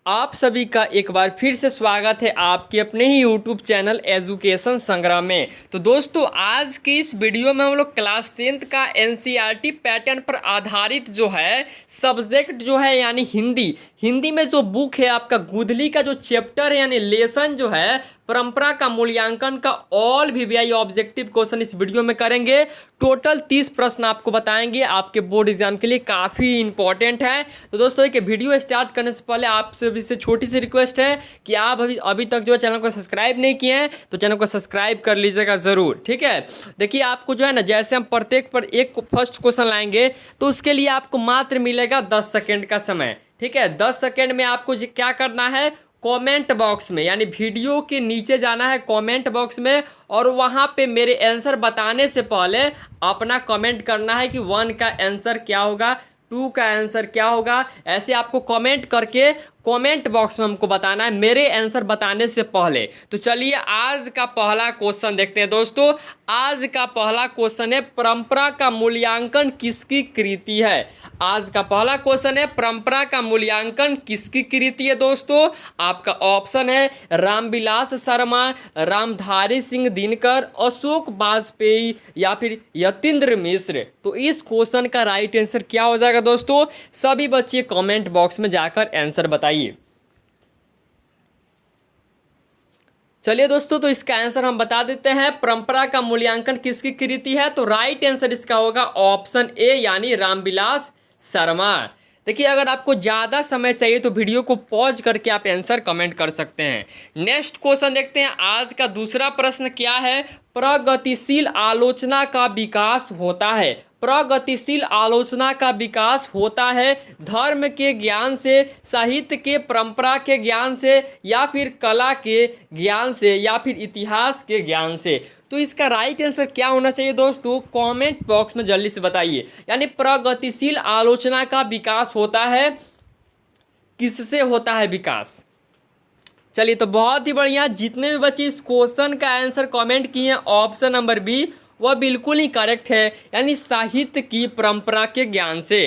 आप सभी का एक बार फिर से स्वागत है आपके अपने ही यूट्यूब चैनल एजुकेशन संग्राम में। तो दोस्तों आज की इस वीडियो में हम लोग क्लास 10th का एनसीईआरटी पैटर्न पर आधारित जो है सब्जेक्ट जो है यानी हिंदी में जो बुक है आपका गुदली का जो चैप्टर है यानी लेसन जो है परंपरा का मूल्यांकन का ऑल वीवीआई ऑब्जेक्टिव क्वेश्चन इस वीडियो में करेंगे। टोटल 30 प्रश्न आपको बताएंगे, आपके बोर्ड एग्जाम के लिए काफ़ी इंपॉर्टेंट है। तो दोस्तों एक वीडियो स्टार्ट करने से पहले आप सभी से छोटी सी रिक्वेस्ट है कि आप अभी तक जो है चैनल को सब्सक्राइब नहीं किए हैं तो चैनल को सब्सक्राइब कर लीजिएगा ज़रूर, ठीक है। देखिए आपको जो है ना जैसे हम प्रत्येक पर एक फर्स्ट क्वेश्चन लाएंगे तो उसके लिए आपको मात्र मिलेगा 10 सेकेंड का समय, ठीक है। 10 सेकेंड में आपको क्या करना है, कमेंट बॉक्स में यानी वीडियो के नीचे जाना है कमेंट बॉक्स में और वहाँ पे मेरे आंसर बताने से पहले अपना कमेंट करना है कि 1 का आंसर क्या होगा, 2 का आंसर क्या होगा। ऐसे आपको कमेंट करके कमेंट बॉक्स में हमको बताना है मेरे आंसर बताने से पहले। तो चलिए आज का पहला क्वेश्चन देखते हैं दोस्तों। आज का पहला क्वेश्चन है परंपरा का मूल्यांकन किसकी कृति है। आज का पहला क्वेश्चन है परंपरा का मूल्यांकन किसकी कृति है दोस्तों। आपका ऑप्शन है रामविलास शर्मा, रामधारी सिंह दिनकर, अशोक वाजपेयी या फिर यतीन्द्र मिश्र। तो इस क्वेश्चन का राइट आंसर क्या हो जाएगा दोस्तों। सभी बच्चे कमेंट बॉक्स में जाकर आंसर बताइए। चलिए दोस्तों तो इसका आंसर हम बता देते हैं। परंपरा का मूल्यांकन किसकी कृति है तो राइट आंसर इसका होगा ऑप्शन ए यानी रामविलास शर्मा। देखिए अगर आपको ज़्यादा समय चाहिए तो वीडियो को पॉज करके आप आंसर कमेंट कर सकते हैं। नेक्स्ट क्वेश्चन देखते हैं। आज का दूसरा प्रश्न क्या है, प्रगतिशील आलोचना का विकास होता है। प्रगतिशील आलोचना का विकास होता है धर्म के ज्ञान से, साहित्य के परंपरा के ज्ञान से या फिर कला के ज्ञान से या फिर इतिहास के ज्ञान से। तो इसका राइट आंसर क्या होना चाहिए दोस्तों, कमेंट बॉक्स में जल्दी से बताइए। यानी प्रगतिशील आलोचना का विकास होता है, किससे होता है विकास। चलिए तो बहुत ही बढ़िया, जितने भी बच्चे इस क्वेश्चन का आंसर कमेंट किए हैं ऑप्शन नंबर बी वह बिल्कुल ही करेक्ट है, यानी साहित्य की परंपरा के ज्ञान से।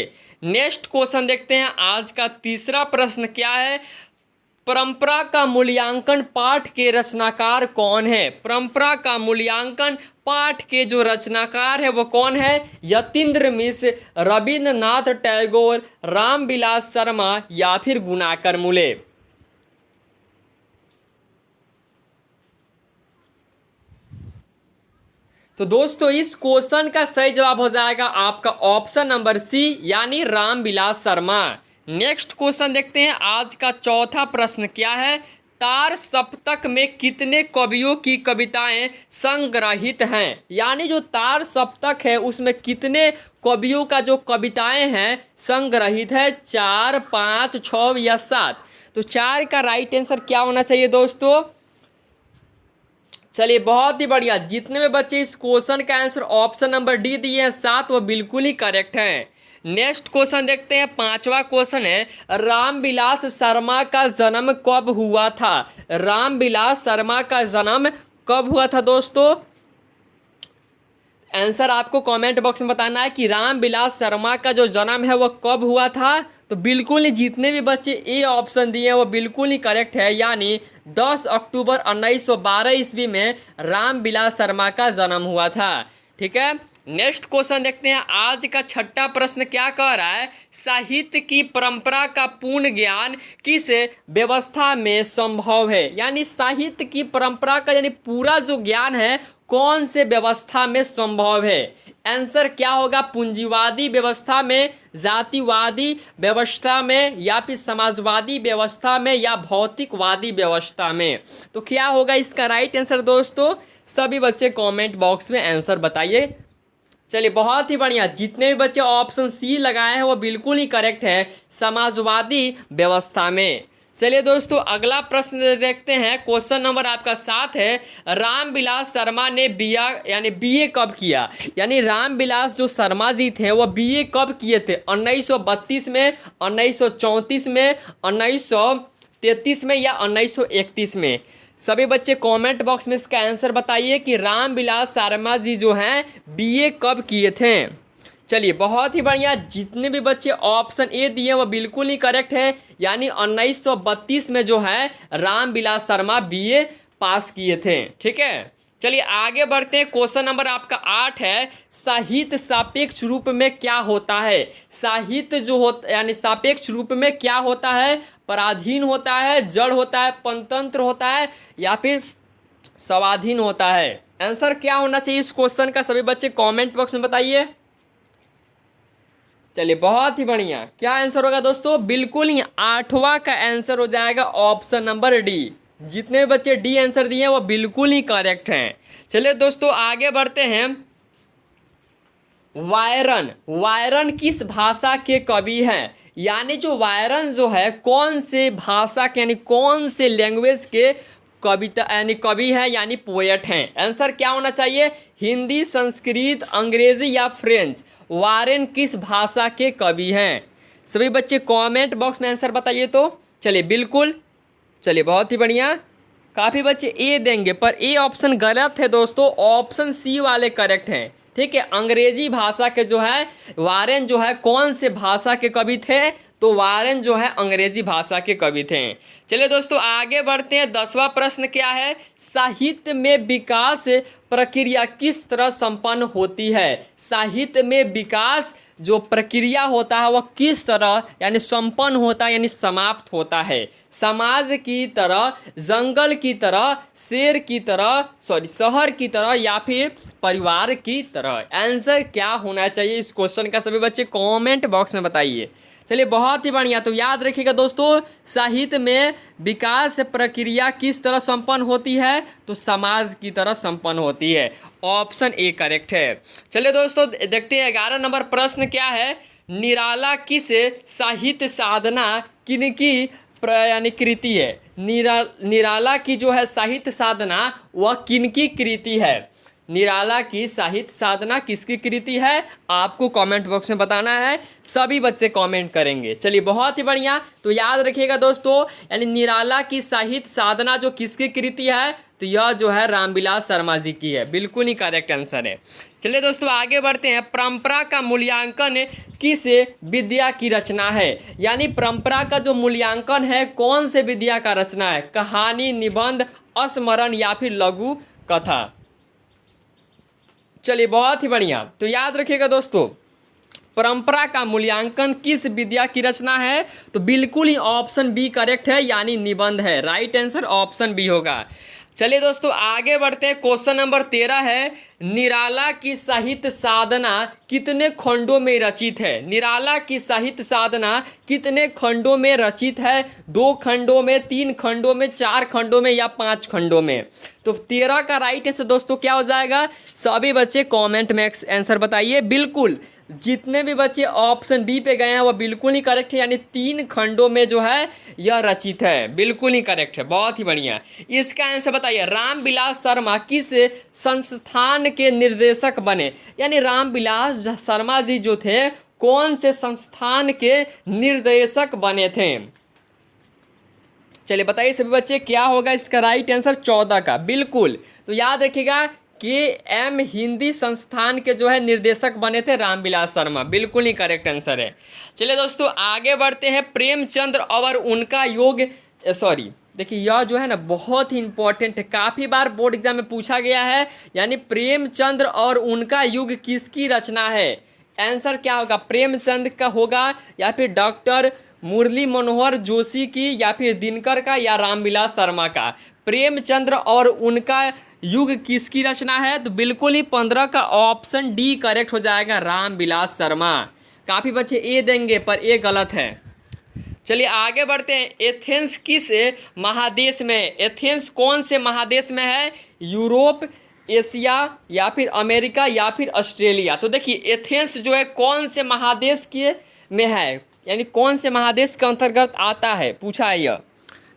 नेक्स्ट क्वेश्चन देखते हैं। आज का तीसरा प्रश्न क्या है, परंपरा का मूल्यांकन पाठ के रचनाकार कौन है। परंपरा का मूल्यांकन पाठ के जो रचनाकार है वो कौन है, यतीन्द्र मिश्र, रविन्द्रनाथ टैगोर, रामविलास शर्मा या फिर गुणाकर मूले। तो दोस्तों इस क्वेश्चन का सही जवाब हो जाएगा आपका ऑप्शन नंबर सी यानी रामविलास शर्मा। नेक्स्ट क्वेश्चन देखते हैं। आज का चौथा प्रश्न क्या है, तार सप्तक में कितने कवियों की कविताएं संग्रहित हैं। यानी जो तार सप्तक है उसमें कितने कवियों का जो कविताएं हैं संग्रहित है, 4, 5, 6 या 7। तो 4 का राइट आंसर क्या होना चाहिए दोस्तों। चलिए बहुत ही बढ़िया, जितने में बच्चे इस क्वेश्चन का आंसर ऑप्शन नंबर डी दिए हैं 7 वो बिल्कुल ही करेक्ट है। नेक्स्ट क्वेश्चन देखते हैं। पांचवा क्वेश्चन है, रामविलास शर्मा का जन्म कब हुआ था। रामविलास शर्मा का जन्म कब हुआ था दोस्तों। आंसर आपको कमेंट बॉक्स में बताना है कि रामविलास शर्मा का जो जन्म है वो कब हुआ था। तो बिल्कुल ही जितने भी बच्चे ए ऑप्शन दिए हैं वो बिल्कुल ही करेक्ट है, यानी 10 अक्टूबर 1912 ईस्वी में रामविलास शर्मा का जन्म हुआ था, ठीक है। नेक्स्ट क्वेश्चन देखते हैं। आज का छठा प्रश्न क्या कह रहा है, साहित्य की परंपरा का पूर्ण ज्ञान किस व्यवस्था में संभव है। यानी साहित्य की परंपरा का यानी पूरा जो ज्ञान है कौन से व्यवस्था में संभव है। आंसर क्या होगा, पूंजीवादी व्यवस्था में, जातिवादी व्यवस्था में या फिर समाजवादी व्यवस्था में या भौतिकवादी व्यवस्था में। तो क्या होगा इसका राइट आंसर दोस्तों। सभी बच्चे कमेंट बॉक्स में आंसर बताइए। चलिए बहुत ही बढ़िया, जितने भी बच्चे ऑप्शन सी लगाए हैं वो बिल्कुल ही करेक्ट है, समाजवादी व्यवस्था में। चलिए दोस्तों अगला प्रश्न देखते हैं। क्वेश्चन नंबर आपका 7 है, रामविलास शर्मा ने बीए कब किया। यानी रामविलास जो शर्मा जी थे वो बीए कब किए थे, 1932 में, 1934 में, 1933 में या 1931 में। सभी बच्चे कमेंट बॉक्स में इसका आंसर बताइए कि रामविलास शर्मा जी जो हैं बीए कब किए थे। चलिए बहुत ही बढ़िया, जितने भी बच्चे ऑप्शन ए दिए वो बिल्कुल ही करेक्ट है, यानी 1932 में जो है रामविलास शर्मा बीए पास किए थे। ठीक है, चलिए आगे बढ़ते हैं। क्वेश्चन नंबर आपका 8 है, साहित्य सापेक्ष रूप में क्या होता है। साहित्य जो होता यानी सापेक्ष रूप में क्या होता है, पराधीन होता है, जड़ होता है, पंतंत्र होता है या फिर स्वाधीन होता है। आंसर क्या होना चाहिए इस क्वेश्चन का, सभी बच्चे कमेंट बॉक्स में बताइए। चलिए बहुत ही बढ़िया, क्या आंसर होगा दोस्तों, बिल्कुल ही 8वां का आंसर हो जाएगा ऑप्शन नंबर डी। जितने बच्चे डी आंसर दिए हैं वो बिल्कुल ही करेक्ट हैं। चलिए दोस्तों आगे बढ़ते हैं। वायरन, वायरन किस भाषा के कवि हैं, यानी जो वायरन जो है कौन से भाषा के यानी कौन से लैंग्वेज के कविता यानी कवि है यानी पोएट हैं। आंसर क्या होना चाहिए, हिंदी, संस्कृत, अंग्रेजी या फ्रेंच। वायरन किस भाषा के कवि हैं, सभी बच्चे कमेंट बॉक्स में आंसर बताइए। तो चलिए बिल्कुल, चलिए बहुत ही बढ़िया, काफ़ी बच्चे ए देंगे पर ए ऑप्शन गलत है दोस्तों, ऑप्शन सी वाले करेक्ट हैं। ठीक है, अंग्रेजी भाषा के जो है वारेन जो है कौन से भाषा के कवि थे, तो वारेन जो है अंग्रेजी भाषा के कवि थे। चलिए दोस्तों आगे बढ़ते हैं। 10वां प्रश्न क्या है, साहित्य में विकास प्रक्रिया किस तरह संपन्न होती है। साहित्य में विकास जो प्रक्रिया होता है वह किस तरह यानी संपन्न होता है यानी समाप्त होता है। समाज की तरह, जंगल की तरह, शेर की तरह, शहर की तरह या फिर परिवार की तरह। आंसर क्या होना चाहिए इस क्वेश्चन का, सभी बच्चे कमेंट बॉक्स में बताइए। चलिए बहुत ही बढ़िया, तो याद रखिएगा दोस्तों, साहित्य में विकास प्रक्रिया किस तरह संपन्न होती है, तो समाज की तरह संपन्न होती है। ऑप्शन ए करेक्ट है। चलिए दोस्तों देखते हैं 11 नंबर प्रश्न क्या है, निराला किस साहित्य साधना किनकी यानी कृति है। निराला की जो है साहित्य साधना वह किनकी कृति है। निराला की साहित्य साधना किसकी कृति है, आपको कमेंट बॉक्स में बताना है, सभी बच्चे कमेंट करेंगे। चलिए बहुत ही बढ़िया, तो याद रखिएगा दोस्तों, यानी निराला की साहित्य साधना जो किसकी कृति है, तो यह जो है रामविलास शर्मा जी की है। बिल्कुल ही करेक्ट आंसर है। चलिए दोस्तों आगे बढ़ते हैं। परंपरा का मूल्यांकन किस विद्या की रचना है, यानी परंपरा का जो मूल्यांकन है कौन से विद्या का रचना है। कहानी, निबंध, स्मरण या फिर लघु कथा। चलिए बहुत ही बढ़िया, तो याद रखिएगा दोस्तों, परंपरा का मूल्यांकन किस विद्या की रचना है, तो बिल्कुल ही ऑप्शन बी करेक्ट है, यानी निबंध है। राइट आंसर ऑप्शन बी होगा। चलिए दोस्तों आगे बढ़ते हैं। क्वेश्चन नंबर 13 है, निराला की साहित्य साधना कितने खंडों में रचित है। निराला की साहित्य साधना कितने खंडों में रचित है, 2 खंडों में, 3 खंडों में, 4 खंडों में या 5 खंडों में। तो 13 का राइट आंसर दोस्तों क्या हो जाएगा, सभी बच्चे कमेंट में आंसर बताइए। बिल्कुल जितने भी बच्चे ऑप्शन बी पे गए हैं वो बिल्कुल ही करेक्ट है, यानी 3 खंडों में जो है यह रचित है। बिल्कुल ही करेक्ट है, बहुत ही बढ़िया। इसका आंसर बताइए, रामविलास शर्मा किस संस्थान के निर्देशक बने, यानी रामविलास शर्मा जी जो थे कौन से संस्थान के निर्देशक बने थे। चलिए बताइए सभी बच्चे क्या होगा इसका राइट आंसर, 14 का। बिल्कुल, तो याद रखिएगा के हिंदी संस्थान के जो है निर्देशक बने थे रामविलास शर्मा। बिल्कुल ही करेक्ट आंसर है। चलिए दोस्तों आगे बढ़ते हैं। प्रेमचंद्र और उनका योग देखिए यह जो है ना बहुत ही इंपॉर्टेंट है, काफ़ी बार बोर्ड एग्जाम में पूछा गया है, यानी प्रेमचंद्र और उनका युग किसकी रचना है। आंसर क्या होगा, प्रेमचंद का होगा या फिर डॉक्टर मुरली मनोहर जोशी की या फिर दिनकर का या रामविलास शर्मा का। प्रेमचंद्र और उनका युग किसकी रचना है, तो बिल्कुल ही 15 का ऑप्शन डी करेक्ट हो जाएगा, रामविलास शर्मा। काफ़ी बच्चे ए देंगे पर ए गलत है। चलिए आगे बढ़ते हैं। एथेंस किस महादेश में, एथेंस कौन से महादेश में है, यूरोप, एशिया या फिर अमेरिका या फिर ऑस्ट्रेलिया। तो देखिए एथेंस जो है कौन से महादेश के में है, यानी कौन से महादेश के अंतर्गत आता है, पूछा है यह।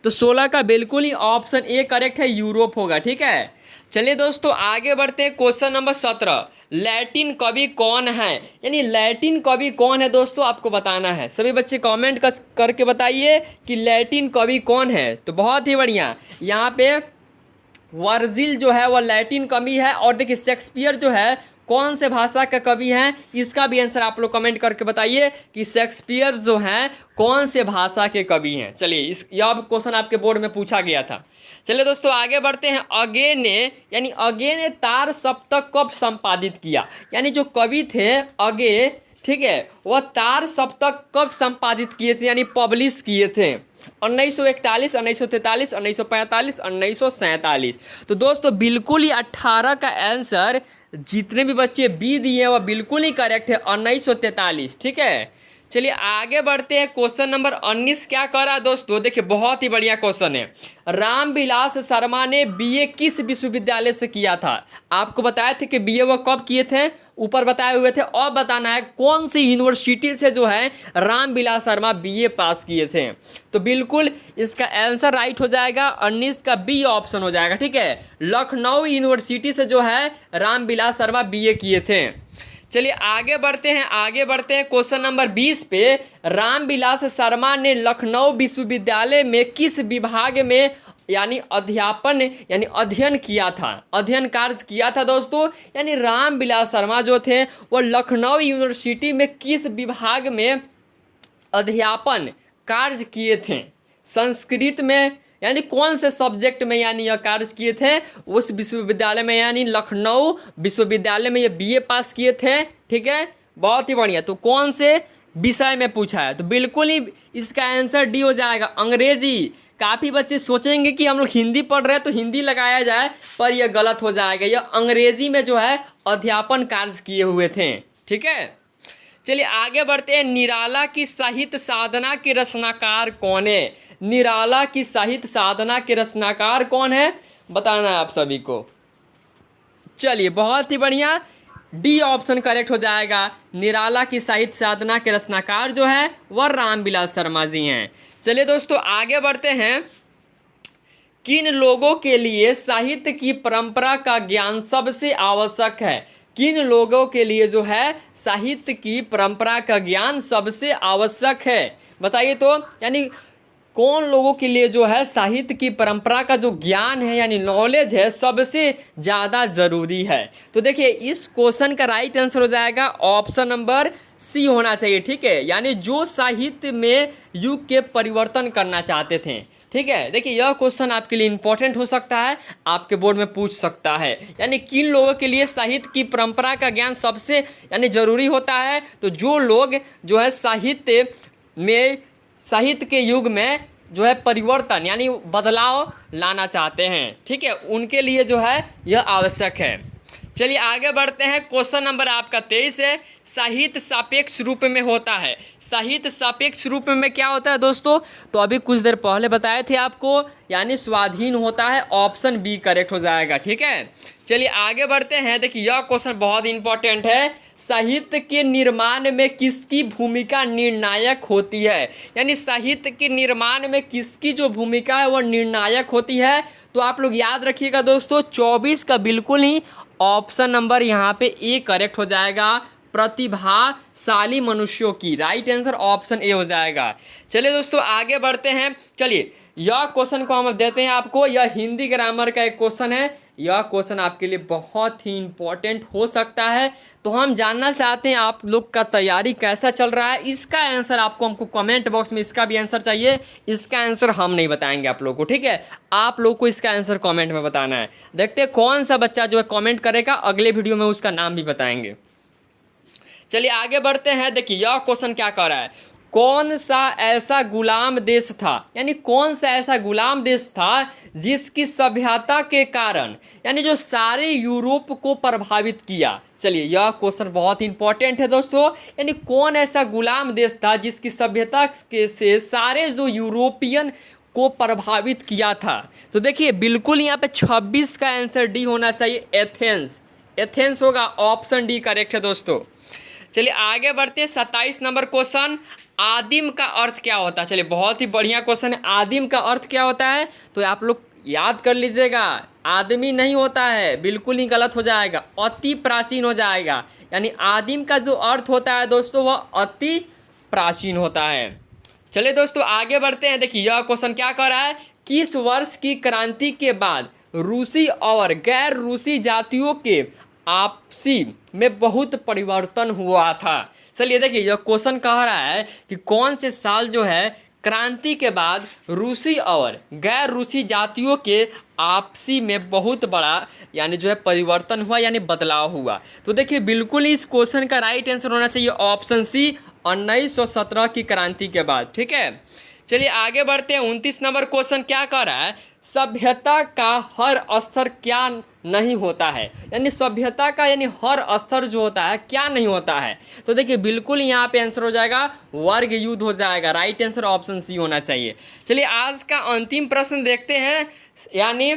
तो 16 का बिल्कुल ही ऑप्शन ए करेक्ट है, यूरोप होगा। ठीक है, चलिए दोस्तों आगे बढ़ते हैं। क्वेश्चन नंबर 17, लैटिन कवि कौन है, यानी लैटिन कवि कौन है दोस्तों आपको बताना है। सभी बच्चे कमेंट करके बताइए कि लैटिन कवि कौन है। तो बहुत ही बढ़िया, यहाँ पे वर्जिल जो है वह लैटिन कवि है, और देखिए शेक्सपियर जो है कौन से भाषा का कवि हैं, इसका भी आंसर आप लोग कमेंट करके बताइए कि शेक्सपियर जो हैं कौन से भाषा के कवि हैं। चलिए यह क्वेश्चन आपके बोर्ड में पूछा गया था। चलिए दोस्तों आगे बढ़ते हैं। अगे ने तार सप्तक कब संपादित किया, यानी जो कवि थे अगे, ठीक है, वह तार सप्तक कब संपादित किए थे यानी पब्लिश किए थे? 1941, 1943, 1945, 1947। तो दोस्तों बिल्कुल ही 18 का आंसर जितने भी बच्चे बी दिए वह बिल्कुल ही करेक्ट है, 1943। ठीक है, चलिए आगे बढ़ते हैं। क्वेश्चन नंबर 19 क्या करा दोस्तों, देखिए बहुत ही बढ़िया क्वेश्चन है। रामविलास शर्मा ने बीए किस विश्वविद्यालय से किया था? आपको बताया थे कि बीए वो कब किए थे, ऊपर बताए हुए थे, और बताना है कौन सी यूनिवर्सिटी से जो है रामविलास शर्मा बीए पास किए थे। तो बिल्कुल इसका आंसर राइट हो जाएगा, 19 का बी ऑप्शन हो जाएगा। ठीक है, लखनऊ यूनिवर्सिटी से जो है रामविलास शर्मा बीए किए थे। चलिए आगे बढ़ते हैं क्वेश्चन नंबर 20 पे। रामविलास शर्मा ने लखनऊ विश्वविद्यालय में किस विभाग में यानी अध्ययन किया था, अध्ययन कार्य किया था दोस्तों? यानी रामविलास शर्मा जो थे वो लखनऊ यूनिवर्सिटी में किस विभाग में अध्यापन कार्य किए थे? संस्कृत में, यानी कौन से सब्जेक्ट में यानी यह कार्य किए थे उस विश्वविद्यालय में, यानी लखनऊ विश्वविद्यालय में ये बीए पास किए थे। ठीक है, बहुत ही बढ़िया। तो कौन से विषय में पूछा है? तो बिल्कुल ही इसका आंसर डी हो जाएगा, अंग्रेजी। काफ़ी बच्चे सोचेंगे कि हम लोग हिंदी पढ़ रहे हैं तो हिंदी लगाया जाए, पर यह गलत हो जाएगा। यह अंग्रेजी में जो है अध्यापन कार्य किए हुए थे। ठीक है, चलिए आगे बढ़ते हैं। निराला की साहित्य साधना के रचनाकार कौन है? निराला की साहित्य साधना के रचनाकार कौन है, बताना है आप सभी को। चलिए बहुत ही बढ़िया, डी ऑप्शन करेक्ट हो जाएगा। निराला की साहित्य साधना के रचनाकार जो है वह रामविलास शर्मा जी हैं। चलिए दोस्तों आगे बढ़ते हैं। किन लोगों के लिए साहित्य की परंपरा का ज्ञान सबसे आवश्यक है? किन लोगों के लिए जो है साहित्य की परंपरा का ज्ञान सबसे आवश्यक है, बताइए तो। यानी कौन लोगों के लिए जो है साहित्य की परंपरा का जो ज्ञान है यानी नॉलेज है सबसे ज़्यादा ज़रूरी है? तो देखिए इस क्वेश्चन का राइट आंसर हो जाएगा ऑप्शन नंबर सी होना चाहिए। ठीक है, यानी जो साहित्य में युग के परिवर्तन करना चाहते थे। ठीक है, देखिए यह क्वेश्चन आपके लिए इंपॉर्टेंट हो सकता है, आपके बोर्ड में पूछ सकता है। यानी किन लोगों के लिए साहित्य की परंपरा का ज्ञान सबसे यानी ज़रूरी होता है? तो जो लोग जो है साहित्य के युग में जो है परिवर्तन यानी बदलाव लाना चाहते हैं। ठीक है, उनके लिए जो है यह आवश्यक है। चलिए आगे बढ़ते हैं। क्वेश्चन नंबर आपका 23 है। साहित्य सापेक्ष रूप में होता है। साहित्य सापेक्ष रूप में क्या होता है दोस्तों? तो अभी कुछ देर पहले बताए थे आपको, यानी स्वाधीन होता है, ऑप्शन बी करेक्ट हो जाएगा। ठीक है, चलिए आगे बढ़ते हैं। देखिए यह क्वेश्चन बहुत इंपॉर्टेंट है। साहित्य के निर्माण में किसकी भूमिका निर्णायक होती है? यानी साहित्य के निर्माण में किसकी जो भूमिका है वह निर्णायक होती है? तो आप लोग याद रखिएगा दोस्तों, 24 का बिल्कुल ही ऑप्शन नंबर यहाँ पे ए करेक्ट हो जाएगा, प्रतिभाशाली मनुष्यों की। राइट आंसर ऑप्शन ए हो जाएगा। चलिए दोस्तों आगे बढ़ते हैं। चलिए यह क्वेश्चन को हम देते हैं आपको, यह हिंदी ग्रामर का एक क्वेश्चन है। यह क्वेश्चन आपके लिए बहुत ही इम्पोर्टेंट हो सकता है। तो हम जानना चाहते हैं आप लोग का तैयारी कैसा चल रहा है। इसका आंसर हमको कमेंट बॉक्स में इसका भी आंसर चाहिए। इसका आंसर हम नहीं बताएंगे आप लोग को, ठीक है, आप लोग को इसका आंसर कमेंट में बताना है। देखते हैं कौन सा बच्चा जो है कमेंट करेगा, अगले वीडियो में उसका नाम भी बताएंगे। चलिए आगे बढ़ते हैं। देखिए यह क्वेश्चन क्या कह रहा है, कौन सा ऐसा गुलाम देश था, यानी कौन सा ऐसा गुलाम देश था जिसकी सभ्यता के कारण यानी जो सारे यूरोप को प्रभावित किया। चलिए यह क्वेश्चन बहुत इंपॉर्टेंट है दोस्तों, यानी कौन ऐसा गुलाम देश था जिसकी सभ्यता के से सारे जो यूरोपियन को प्रभावित किया था। तो देखिए बिल्कुल यहाँ पे 26 का आंसर डी होना चाहिए, एथेंस। एथेंस होगा, ऑप्शन डी करेक्ट है दोस्तों। चलिए आगे बढ़ते हैं। 27 नंबर क्वेश्चन, आदिम का अर्थ क्या होता है? चलिए बहुत ही बढ़िया क्वेश्चन है। आदिम का अर्थ क्या होता है तो आप लोग याद कर लीजिएगा, आदमी नहीं होता है, बिल्कुल ही गलत हो जाएगा, अति प्राचीन हो जाएगा। यानी आदिम का जो अर्थ होता है दोस्तों वह अति प्राचीन होता है। चलिए दोस्तों आगे बढ़ते हैं। देखिए यह क्वेश्चन क्या कह रहा है, किस वर्ष की क्रांति के बाद रूसी और गैर रूसी जातियों के आपसी में बहुत परिवर्तन हुआ था। चलिए देखिए, यह क्वेश्चन कह रहा है कि कौन से साल जो है क्रांति के बाद रूसी और गैर रूसी जातियों के आपसी में बहुत बड़ा यानी जो है परिवर्तन हुआ यानी बदलाव हुआ। तो देखिए बिल्कुल इस क्वेश्चन का राइट आंसर होना चाहिए ऑप्शन सी, 1917 की क्रांति के बाद। ठीक है, चलिए आगे बढ़ते हैं। 29 नंबर क्वेश्चन क्या कह रहा है, सभ्यता का हर स्तर क्या नहीं होता है, यानी सभ्यता का यानी हर स्तर जो होता है क्या नहीं होता है। तो देखिए बिल्कुल यहाँ पे आंसर हो जाएगा वर्ग युद्ध हो जाएगा। राइट आंसर ऑप्शन सी होना चाहिए। चलिए आज का अंतिम प्रश्न देखते हैं, यानी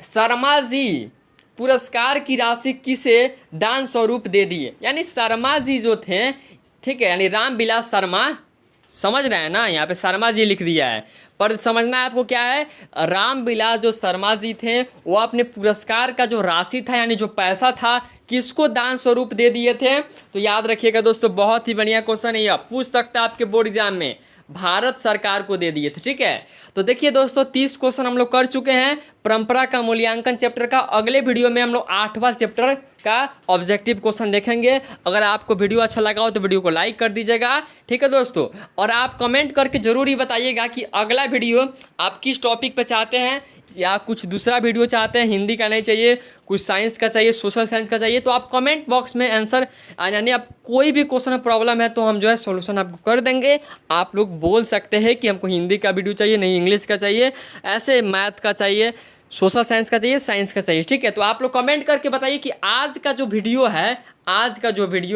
शर्मा जी पुरस्कार की राशि किसे दान स्वरूप दे दिए। यानी शर्मा जी जो थे, ठीक है, यानी रामविलास शर्मा, समझ रहे हैं ना, यहाँ पे शर्मा जी लिख दिया है, पर समझना है आपको क्या है, रामविलास जो शर्मा जी थे वो अपने पुरस्कार का जो राशि था यानी जो पैसा था किसको दान स्वरूप दे दिए थे। तो याद रखिएगा दोस्तों, बहुत ही बढ़िया क्वेश्चन है, यह पूछ सकता है आपके बोर्ड एग्जाम में, भारत सरकार को दे दिए थे। ठीक है, तो देखिए दोस्तों 30 क्वेश्चन हम लोग कर चुके हैं परंपरा का मूल्यांकन चैप्टर का। अगले वीडियो में हम लोग 8वां चैप्टर का ऑब्जेक्टिव क्वेश्चन देखेंगे। अगर आपको वीडियो अच्छा लगा हो तो वीडियो को लाइक कर दीजिएगा। ठीक है दोस्तों, और आप कमेंट करके ज़रूर ही बताइएगा कि अगला वीडियो आप किस टॉपिक पे चाहते हैं, या कुछ दूसरा वीडियो चाहते हैं, हिंदी का नहीं चाहिए, कुछ साइंस का चाहिए, सोशल साइंस का चाहिए, तो आप कमेंट बॉक्स में आंसर यानी आप कोई भी क्वेश्चन में प्रॉब्लम है तो हम जो है सॉल्यूशन आपको कर देंगे। आप लोग बोल सकते हैं कि हमको हिंदी का वीडियो चाहिए, नहीं इंग्लिश का चाहिए, ऐसे मैथ का चाहिए, सोशल साइंस का चाहिए, साइंस का चाहिए। ठीक है, तो आप लोग कमेंट करके बताइए कि आज का जो वीडियो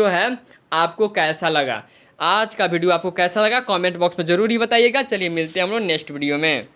है आपको कैसा लगा, आज का वीडियो आपको कैसा लगा, कमेंट बॉक्स में ज़रूर ही बताइएगा। चलिए मिलते हैं हम लोग नेक्स्ट वीडियो में।